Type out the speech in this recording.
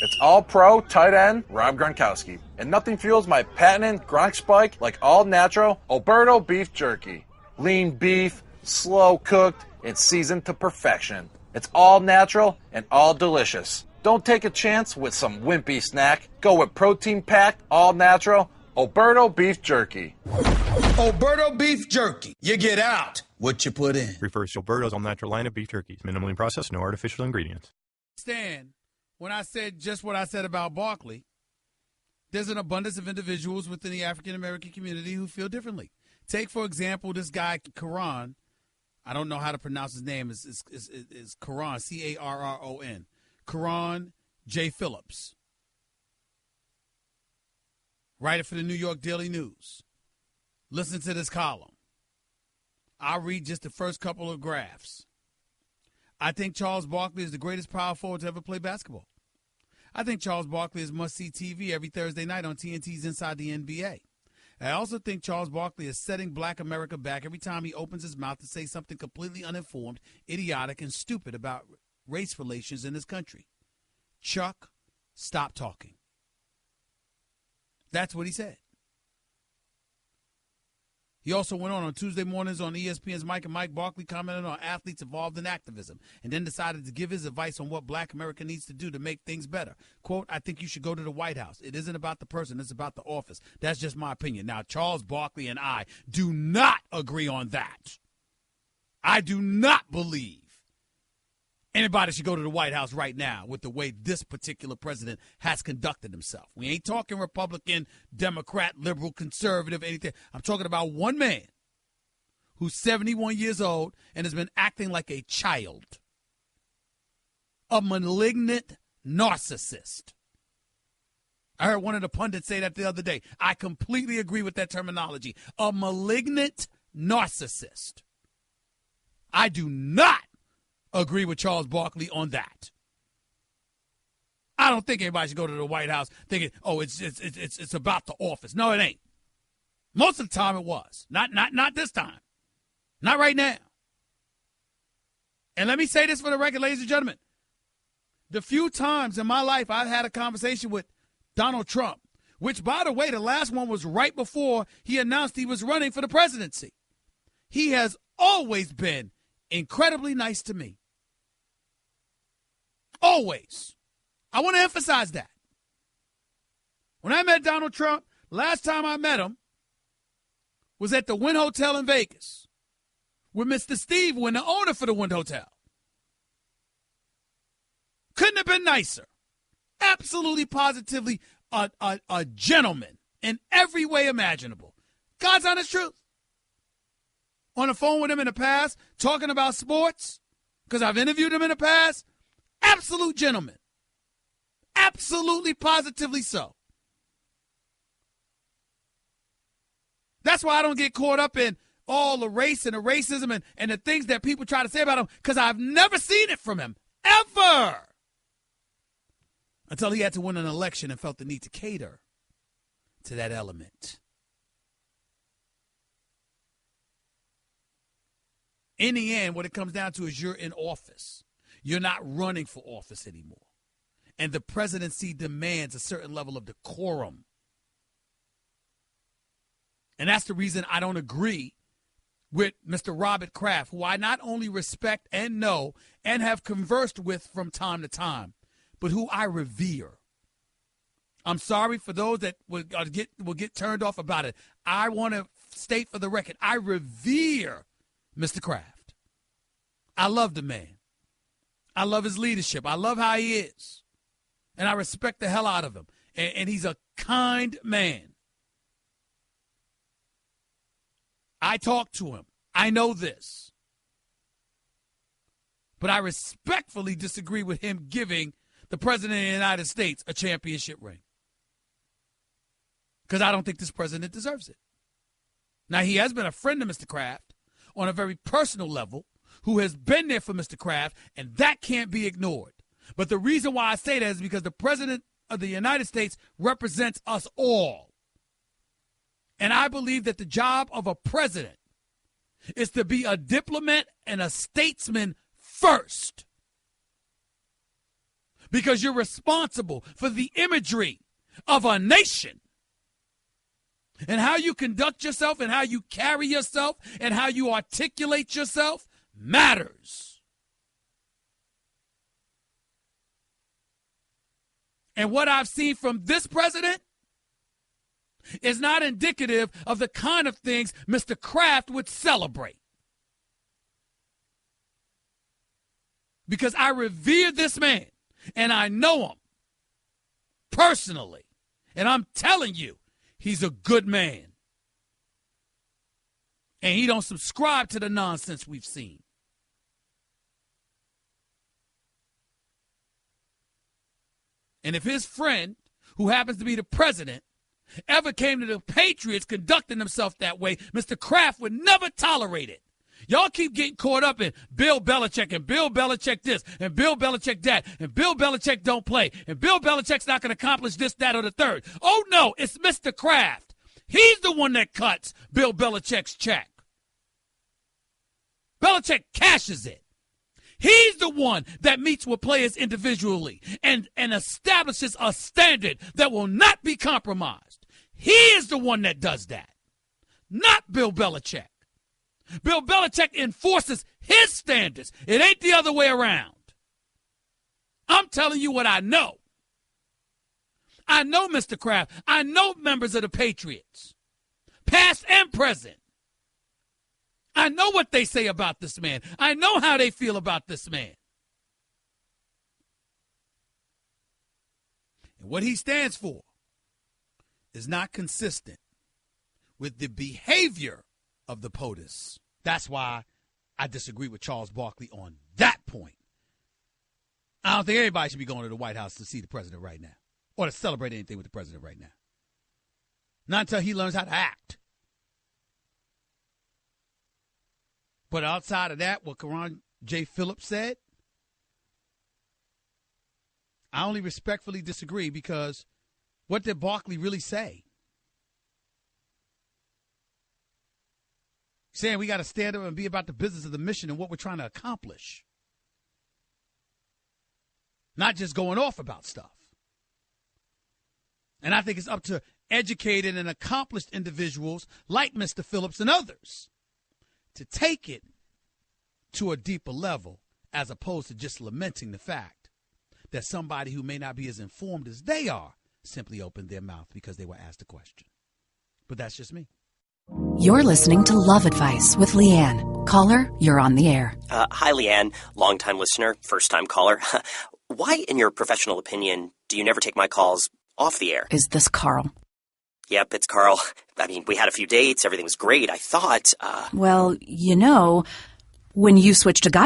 It's all-pro tight end Rob Gronkowski. And nothing fuels my patented Gronk spike like all-natural Alberto beef jerky. Lean beef, slow-cooked, and seasoned to perfection. It's all natural and all delicious. Don't take a chance with some wimpy snack. Go with protein-packed, all-natural Alberto beef jerky. Alberto beef jerky. You get out what you put in. Refers to Alberto's all-natural line of beef jerkies. Minimally processed, no artificial ingredients. Stan, when I said just what I said about Barkley, there's an abundance of individuals within the African-American community who feel differently. Take, for example, this guy, Caron. I don't know how to pronounce his name. It's Caron, C-A-R-R-O-N. Caron J. Phillips. Writer for the New York Daily News. Listen to this column. I'll read just the first couple of graphs. I think Charles Barkley is the greatest power forward to ever play basketball. I think Charles Barkley is must-see TV every Thursday night on TNT's Inside the NBA. I also think Charles Barkley is setting black America back every time he opens his mouth to say something completely uninformed, idiotic, and stupid about race relations in this country. Chuck, stop talking. That's what he said. He also went on Tuesday mornings on ESPN's Mike and Mike. Barkley commented on athletes involved in activism and then decided to give his advice on what black America needs to do to make things better. Quote, I think you should go to the White House. It isn't about the person. It's about the office. That's just my opinion. Now, Charles Barkley and I do not agree on that. I do not believe anybody should go to the White House right now with the way this particular president has conducted himself. We ain't talking Republican, Democrat, liberal, conservative, anything. I'm talking about one man who's 71 years old and has been acting like a child, a malignant narcissist. I heard one of the pundits say that the other day. I completely agree with that terminology. A malignant narcissist. I do not agree with Charles Barkley on that. I don't think anybody should go to the White House thinking, oh, it's about the office. No, it ain't. Most of the time it was. Not this time. Not right now. And let me say this for the record, ladies and gentlemen. The few times in my life I've had a conversation with Donald Trump, which, by the way, the last one was right before he announced he was running for the presidency. He has always been incredibly nice to me. Always. I want to emphasize that. When I met Donald Trump, last time I met him was at the Wynn Hotel in Vegas with Mr. Steve Wynn, the owner for the Wynn Hotel. Couldn't have been nicer. Absolutely, positively a gentleman in every way imaginable. God's honest truth. On the phone with him in the past, talking about sports, because I've interviewed him in the past. Absolute gentleman. Absolutely, positively so. That's why I don't get caught up in all the race and the racism and the things that people try to say about him, because I've never seen it from him, ever. Until he had to win an election and felt the need to cater to that element. In the end, what it comes down to is you're in office. You're not running for office anymore. And the presidency demands a certain level of decorum. And that's the reason I don't agree with Mr. Robert Kraft, who I not only respect and know and have conversed with from time to time, but who I revere. I'm sorry for those that will get turned off about it. I want to state for the record, I revere Mr. Kraft. I love the man. I love his leadership. I love how he is. And I respect the hell out of him. And he's a kind man. I talk to him. I know this. But I respectfully disagree with him giving the President of the United States a championship ring. Because I don't think this president deserves it. Now, he has been a friend of Mr. Kraft on a very personal level, who has been there for Mr. Kraft, and that can't be ignored. But the reason why I say that is because the President of the United States represents us all. And I believe that the job of a president is to be a diplomat and a statesman first. because you're responsible for the imagery of a nation. And how you conduct yourself and how you carry yourself and how you articulate yourself matters. And what I've seen from this president is not indicative of the kind of things Mr. Kraft would celebrate. Because I revere this man and I know him personally. And I'm telling you, he's a good man. And he don't subscribe to the nonsense we've seen. And if his friend, who happens to be the president, ever came to the Patriots conducting himself that way, Mr. Kraft would never tolerate it. Y'all keep getting caught up in Bill Belichick and Bill Belichick this and Bill Belichick that and Bill Belichick don't play and Bill Belichick's not going to accomplish this, that, or the third. Oh, no, it's Mr. Kraft. He's the one that cuts Bill Belichick's check. Belichick cashes it. He's the one that meets with players individually and establishes a standard that will not be compromised. He is the one that does that, not Bill Belichick. Bill Belichick enforces his standards. It ain't the other way around. I'm telling you what I know. I know Mr. Kraft. I know members of the Patriots, past and present. I know what they say about this man. I know how they feel about this man. And what he stands for is not consistent with the behavior of the POTUS. That's why I disagree with Charles Barkley on that point. I don't think anybody should be going to the White House to see the president right now or to celebrate anything with the president right now. Not until he learns how to act. But outside of that, what Karan J. Phillips said, I only respectfully disagree because what did Barkley really say? Saying we got to stand up and be about the business of the mission and what we're trying to accomplish. Not just going off about stuff. And I think it's up to educated and accomplished individuals like Mr. Phillips and others to take it to a deeper level as opposed to just lamenting the fact that somebody who may not be as informed as they are simply opened their mouth because they were asked a question. But that's just me. You're listening to Love Advice with Leanne. Caller, you're on the air. Hi, Leanne. Longtime listener, first-time caller. Why, in your professional opinion, do you never take my calls off the air? Is this Carl? Yep, it's Carl. I mean, we had a few dates. Everything was great. I thought, Well, you know, when you switch to Guy